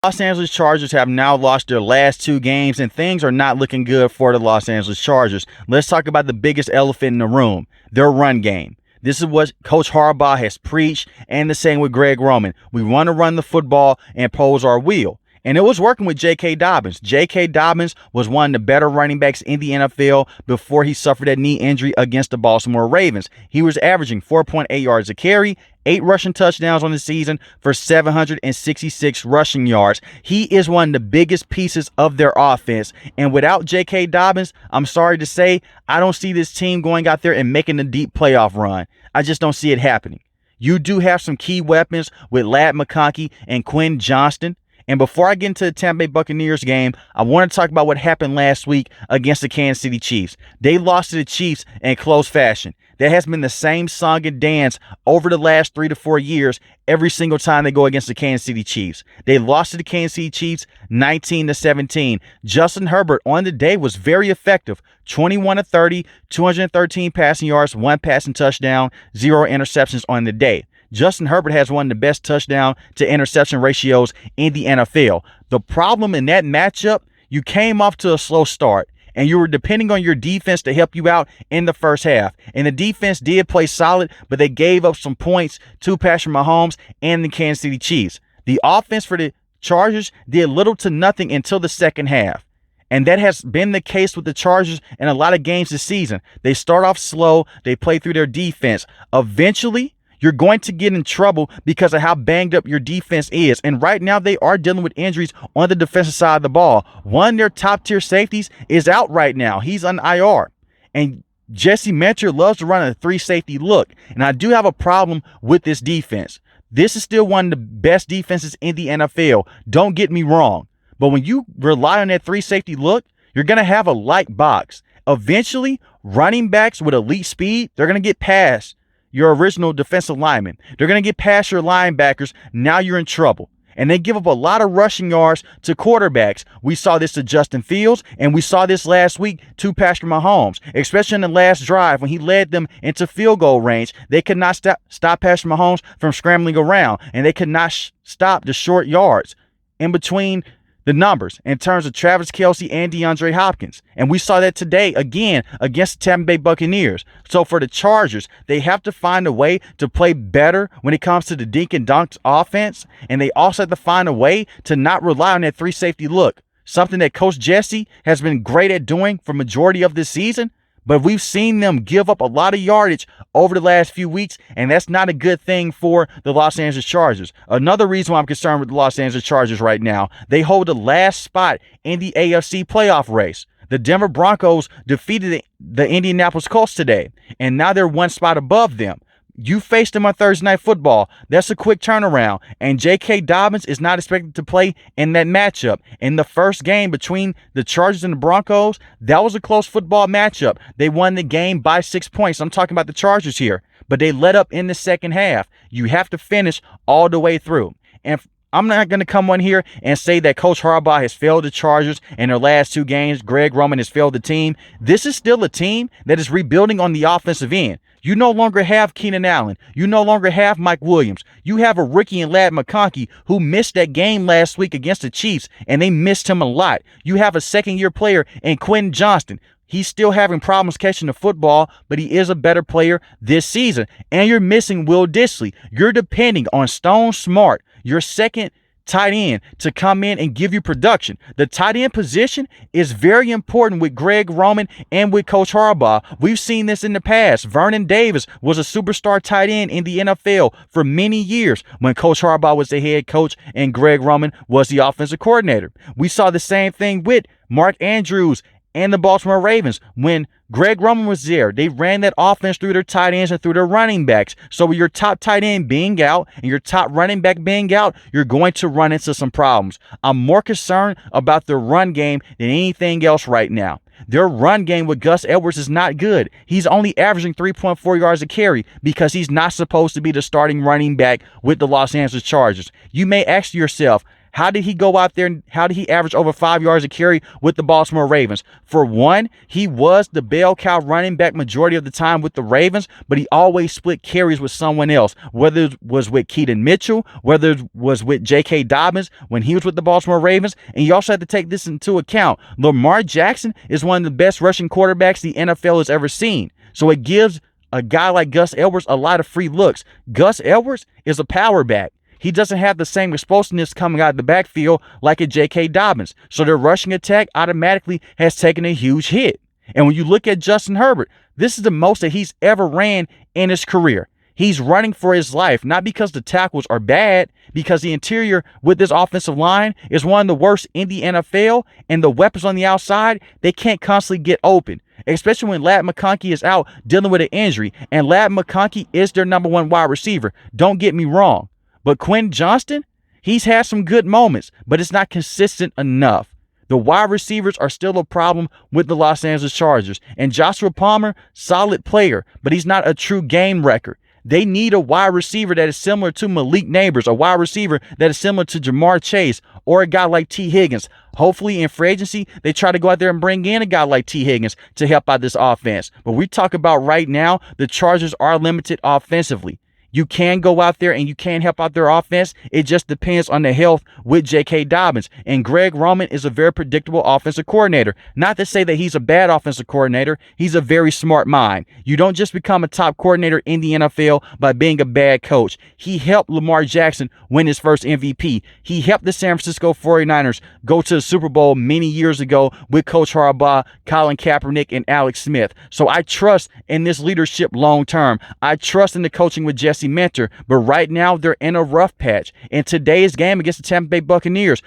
Los Angeles Chargers have now lost their last 2 games, and things are not looking good for the Los Angeles Chargers. Let's talk about the biggest elephant in the room, their run game. This is what Coach Harbaugh has preached, and the same with Greg Roman. We want to run the football and pose our will. And it was working with JK Dobbins. JK Dobbins was one of the better running backs in the NFL before he suffered that knee injury against the Baltimore Ravens. He was averaging 4.8 yards a carry, 8 rushing touchdowns on the season for 766 rushing yards. He is one of the biggest pieces of their offense. And without J.K. Dobbins, I'm sorry to say, I don't see this team going out there and making a deep playoff run. I just don't see it happening. You do have some key weapons with Ladd McConkey and Quinn Johnston. And before I get into the Tampa Bay Buccaneers game, I want to talk about what happened last week against the Kansas City Chiefs. They lost to the Chiefs in close fashion. That has been the same song and dance over the last 3 to 4 years every single time they go against the Kansas City Chiefs. They lost to the Kansas City Chiefs 19-17. Justin Herbert on the day was very effective. 21 of 30, 213 passing yards, 1 passing touchdown, 0 interceptions on the day. Justin Herbert has one of the best touchdown to interception ratios in the NFL. The problem in that matchup, you came off to a slow start, and you were depending on your defense to help you out in the first half. And the defense did play solid, but they gave up some points to Patrick Mahomes and the Kansas City Chiefs. The offense for the Chargers did little to nothing until the second half. And that has been the case with the Chargers in a lot of games this season. They start off slow. They play through their defense. Eventually, you're going to get in trouble because of how banged up your defense is. And right now, they are dealing with injuries on the defensive side of the ball. One of their top-tier safeties is out right now. He's on IR. And Jesse Mentor loves to run a 3-safety look. And I do have a problem with this defense. This is still one of the best defenses in the NFL. Don't get me wrong. But when you rely on that 3-safety look, you're going to have a light box. Eventually, running backs with elite speed, they're going to get past your original defensive lineman. They're going to get past your linebackers. Now you're in trouble. And they give up a lot of rushing yards to quarterbacks. We saw this to Justin Fields, and we saw this last week to Patrick Mahomes, especially in the last drive when he led them into field goal range. They could not stop Patrick Mahomes from scrambling around, and they could not stop the short yards in between the numbers in terms of Travis Kelce and DeAndre Hopkins. And we saw that today again against the Tampa Bay Buccaneers. So for the Chargers, they have to find a way to play better when it comes to the dink and dunk offense. And they also have to find a way to not rely on that 3-safety look, something that Coach Jesse has been great at doing for majority of this season. But we've seen them give up a lot of yardage over the last few weeks, and that's not a good thing for the Los Angeles Chargers. Another reason why I'm concerned with the Los Angeles Chargers right now, they hold the last spot in the AFC playoff race. The Denver Broncos defeated the Indianapolis Colts today, and now they're 1 spot above them. You faced them on Thursday Night Football. That's a quick turnaround. And J.K. Dobbins is not expected to play in that matchup. In the first game between the Chargers and the Broncos, that was a close football matchup. They won the game by 6 points. I'm talking about the Chargers here. But they let up in the second half. You have to finish all the way through. And I'm not going to come on here and say that Coach Harbaugh has failed the Chargers in their last 2 games. Greg Roman has failed the team. This is still a team that is rebuilding on the offensive end. You no longer have Keenan Allen. You no longer have Mike Williams. You have a rookie in Ladd McConkey who missed that game last week against the Chiefs, and they missed him a lot. You have a second-year player in Quinn Johnston. He's still having problems catching the football, but he is a better player this season. And you're missing Will Dissly. You're depending on Stone Smart, your second tight end, to come in and give you production. The tight end position is very important with Greg Roman and with Coach Harbaugh. We've seen this in the past. Vernon Davis was a superstar tight end in the NFL for many years when Coach Harbaugh was the head coach and Greg Roman was the offensive coordinator. We saw the same thing with Mark Andrews and the Baltimore Ravens. When Greg Roman was there, they ran that offense through their tight ends and through their running backs. So with your top tight end being out and your top running back being out, you're going to run into some problems. I'm more concerned about their run game than anything else right now. Their run game with Gus Edwards is not good. He's only averaging 3.4 yards a carry because he's not supposed to be the starting running back with the Los Angeles Chargers. You may ask yourself, How did he go out there and how did he average over 5 yards a carry with the Baltimore Ravens? For one, he was the bell cow running back majority of the time with the Ravens, but he always split carries with someone else, whether it was with Keaton Mitchell, whether it was with JK Dobbins when he was with the Baltimore Ravens. And you also have to take this into account. Lamar Jackson is one of the best rushing quarterbacks the NFL has ever seen. So it gives a guy like Gus Edwards a lot of free looks. Gus Edwards is a power back. He doesn't have the same explosiveness coming out of the backfield like a JK Dobbins. So their rushing attack automatically has taken a huge hit. And when you look at Justin Herbert, this is the most that he's ever ran in his career. He's running for his life, not because the tackles are bad, because the interior with this offensive line is one of the worst in the NFL, and the weapons on the outside, they can't constantly get open, especially when Ladd McConkey is out dealing with an injury, and Ladd McConkey is their number one wide receiver. Don't get me wrong. But Quentin Johnston, he's had some good moments, but it's not consistent enough. The wide receivers are still a problem with the Los Angeles Chargers. And Joshua Palmer, solid player, but he's not a true game wrecker. They need a wide receiver that is similar to Malik Neighbors, a wide receiver that is similar to Jamar Chase, or a guy like T. Higgins. Hopefully in free agency, they try to go out there and bring in a guy like T. Higgins to help out this offense. But we talk about right now, the Chargers are limited offensively. You can go out there and you can help out their offense. It just depends on the health with JK Dobbins. And Greg Roman is a very predictable offensive coordinator. Not to say that he's a bad offensive coordinator. He's a very smart mind. You don't just become a top coordinator in the NFL by being a bad coach. He helped Lamar Jackson win his first MVP. He helped the San Francisco 49ers go to the Super Bowl many years ago with Coach Harbaugh, Colin Kaepernick, and Alex Smith. So I trust in this leadership long term. I trust in the coaching with Jesse Mentor, but right now they're in a rough patch. In today's game against the Tampa Bay Buccaneers,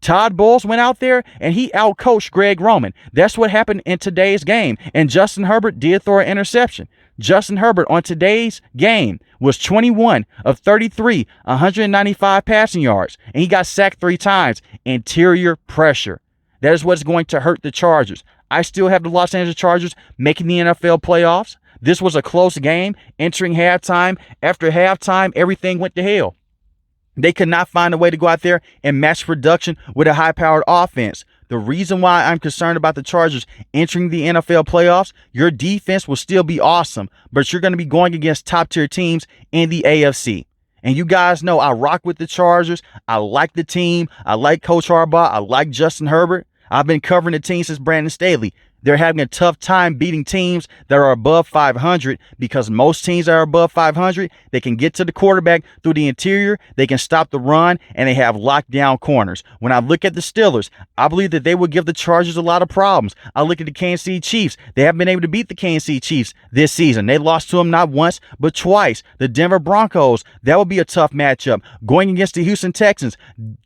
Todd Bowles went out there and he outcoached Greg Roman. That's what happened in today's game. And Justin Herbert did throw an interception. Justin Herbert on today's game was 21 of 33, 195 passing yards, and he got sacked 3 times. Interior pressure. That is what's going to hurt the Chargers. I still have the Los Angeles Chargers making the NFL playoffs. This was a close game entering halftime. After halftime, everything went to hell. They could not find a way to go out there and match production with a high-powered offense. The reason why I'm concerned about the Chargers entering the NFL playoffs, your defense will still be awesome, but you're going to be going against top-tier teams in the AFC. And you guys know I rock with the Chargers. I like the team. I like Coach Harbaugh. I like Justin Herbert. I've been covering the team since Brandon Staley. They're having a tough time beating teams that are above 500 because most teams that are above 500, they can get to the quarterback through the interior, they can stop the run, and they have lockdown corners. When I look at the Steelers, I believe that they would give the Chargers a lot of problems. I look at the Kansas City Chiefs. They haven't been able to beat the Kansas City Chiefs this season. They lost to them not once, but twice. The Denver Broncos, that would be a tough matchup. Going against the Houston Texans,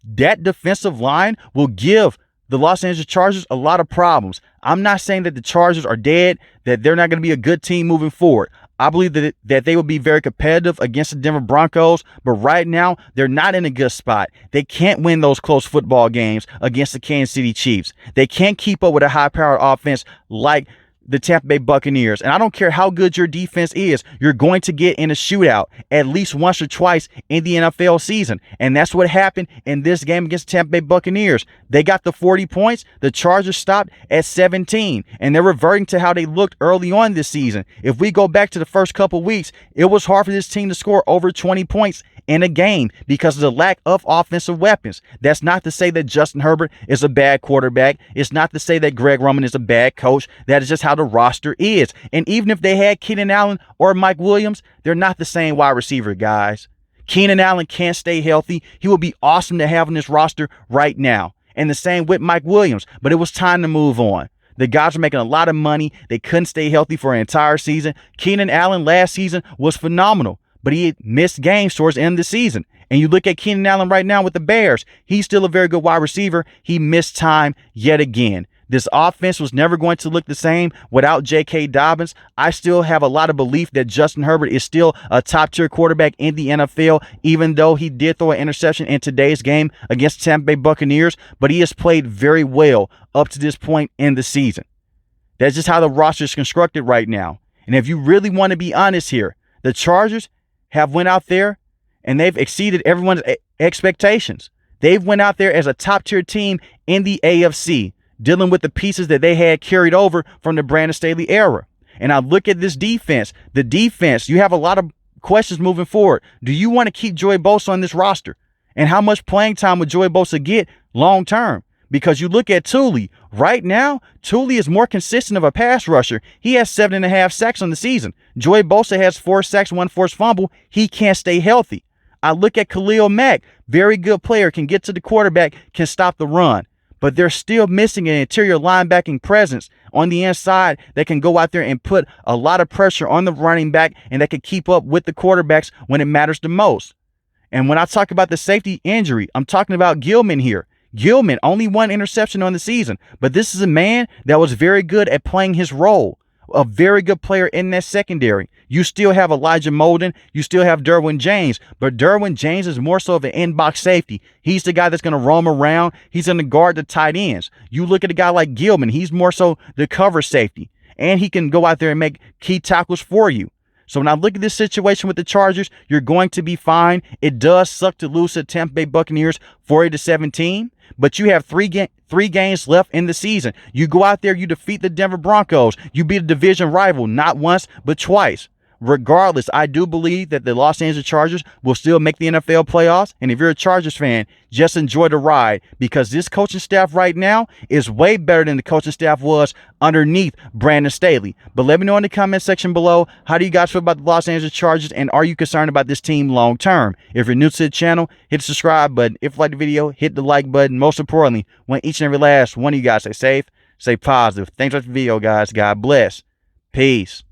that defensive line will give the Los Angeles Chargers a lot of problems. I'm not saying that the Chargers are dead, that they're not going to be a good team moving forward. I believe that they will be very competitive against the Denver Broncos, but right now they're not in a good spot. They can't win those close football games against the Kansas City Chiefs. They can't keep up with a high-powered offense like the Tampa Bay Buccaneers. And I don't care how good your defense is, you're going to get in a shootout at least once or twice in the NFL season. And that's what happened in this game against the Tampa Bay Buccaneers. They got the 40 points. The Chargers stopped at 17. And they're reverting to how they looked early on this season. If we go back to the first couple weeks, it was hard for this team to score over 20 points in a game because of the lack of offensive weapons. That's not to say that Justin Herbert is a bad quarterback. It's not to say that Greg Roman is a bad coach. That is just how the roster is. And even if they had Keenan Allen or Mike Williams, they're not the same wide receiver, guys. Keenan Allen can't stay healthy. He would be awesome to have on this roster right now. And the same with Mike Williams, but it was time to move on. The guys are making a lot of money. They couldn't stay healthy for an entire season. Keenan Allen last season was phenomenal, but he had missed games towards the end of the season. And you look at Keenan Allen right now with the Bears. He's still a very good wide receiver. He missed time yet again. This offense was never going to look the same without JK Dobbins. I still have a lot of belief that Justin Herbert is still a top-tier quarterback in the NFL, even though he did throw an interception in today's game against Tampa Bay Buccaneers. But he has played very well up to this point in the season. That's just how the roster is constructed right now. And if you really want to be honest here, the Chargers have went out there and they've exceeded everyone's expectations. They've went out there as a top-tier team in the AFC, dealing with the pieces that they had carried over from the Brandon Staley era. And I look at this defense. The defense, you have a lot of questions moving forward. Do you want to keep Joey Bosa on this roster? And how much playing time would Joey Bosa get long term? Because you look at Thule. Right now, Thule is more consistent of a pass rusher. He has 7.5 sacks on the season. Joey Bosa has 4 sacks, 1 forced fumble. He can't stay healthy. I look at Khalil Mack, very good player, can get to the quarterback, can stop the run. But they're still missing an interior linebacking presence on the inside that can go out there and put a lot of pressure on the running back and that can keep up with the quarterbacks when it matters the most. And when I talk about the safety injury, I'm talking about Gilman here. Gilman, only 1 interception on the season, but this is a man that was very good at playing his role. A very good player in that secondary. You still have Elijah Molden. You still have Derwin James. But Derwin James is more so of an in-box safety. He's the guy that's going to roam around. He's going to guard the tight ends. You look at a guy like Gilman. He's more so the cover safety. And he can go out there and make key tackles for you. So when I look at this situation with the Chargers, you're going to be fine. It does suck to lose to Tampa Bay Buccaneers 40-17. But you have three games left in the season. You go out there, you defeat the Denver Broncos. You beat a division rival, not once, but twice. Regardless, I do believe that the Los Angeles Chargers will still make the NFL playoffs. And if you're a Chargers fan, just enjoy the ride, because this coaching staff right now is way better than the coaching staff was underneath Brandon Staley. But let me know in the comment section below, how do you guys feel about the Los Angeles Chargers, and are you concerned about this team long term? If you're new to the channel, hit the subscribe button. If you like the video, hit the like button. Most importantly, want each and every last one of you guys stay safe, stay positive. Thanks for the video, guys. God bless. Peace.